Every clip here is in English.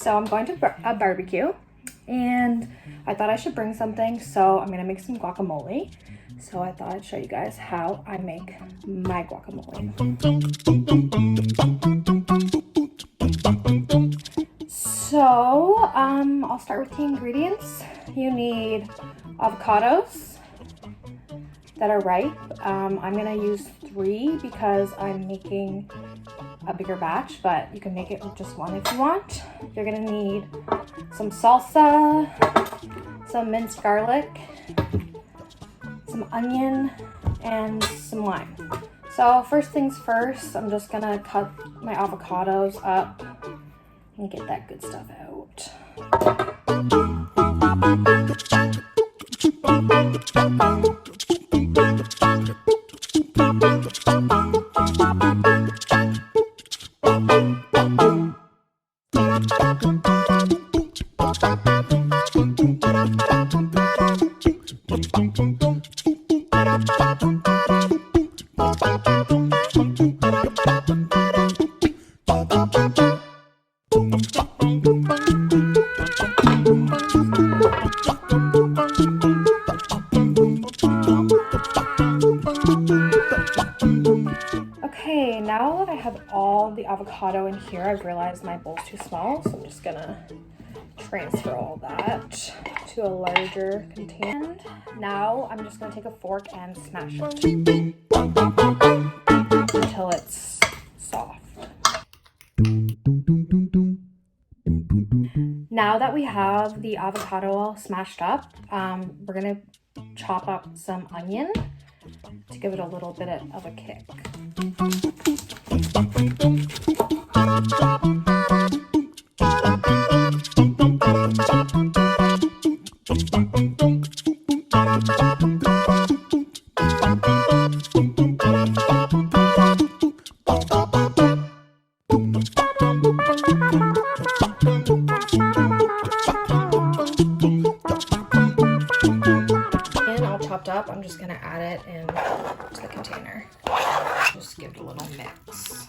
So I'm going to a barbecue and I thought I should bring something, so I'm gonna make some guacamole. So I thought I'd show you guys how I make my guacamole. So I'll start with the ingredients. You need avocados that are ripe. I'm gonna use 3 because I'm making a bigger batch, but you can make it with just 1 if you want. You're gonna need some salsa, some minced garlic, some onion, and some lime. So first things first, I'm just gonna cut my avocados up and get that good stuff out. Okay, now that I have all the avocado in here, I've realized my bowl's too small, so I'm just gonna transfer all that to a larger container. Now I'm just gonna take a fork and smash it until it's soft. Now that we have the avocado all smashed up, we're gonna chop up some onion to give it a little bit of a kick. Up, I'm just going to add it into the container. Just give it a little mix.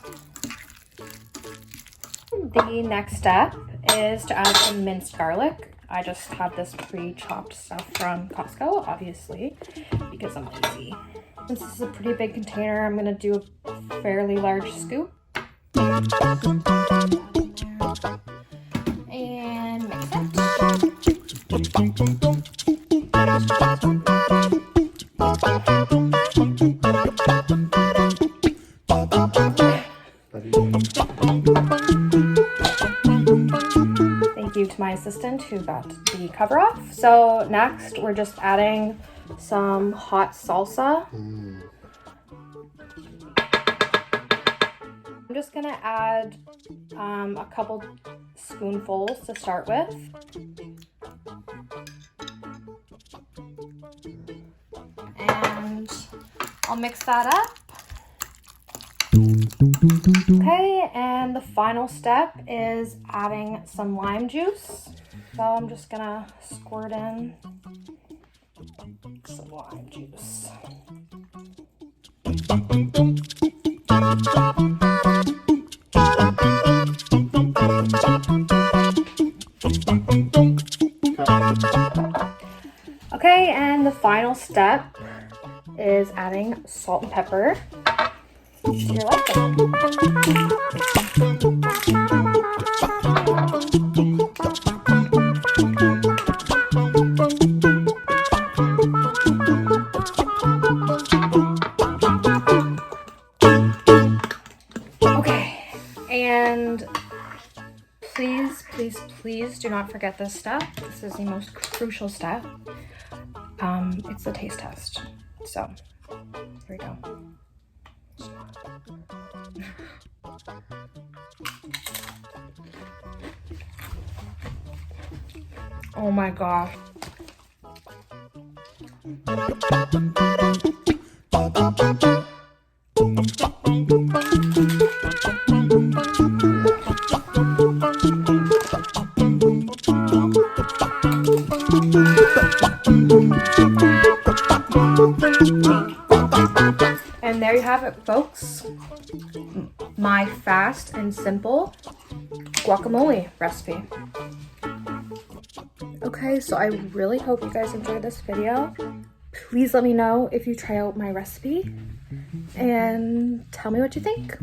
The next step is to add some minced garlic. I just have this pre-chopped stuff from Costco, obviously, because I'm lazy. Since this is a pretty big container, I'm going to do a fairly large scoop. And mix it. Thank you to my assistant who got the cover off. So next we're just adding some hot salsa. I'm just gonna add a couple spoonfuls to start with. And I'll mix that up. Okay, and the final step is adding some lime juice. So I'm just gonna squirt in some lime juice. Okay, and the final step is adding salt and pepper to your liking. Okay, and please do not forget this step. This is the most crucial step. It's the taste test. So, here we go. Oh my gosh. And there you have it, folks. My fast and simple guacamole recipe. Okay, so I really hope you guys enjoyed this video. Please let me know if you try out my recipe and tell me what you think.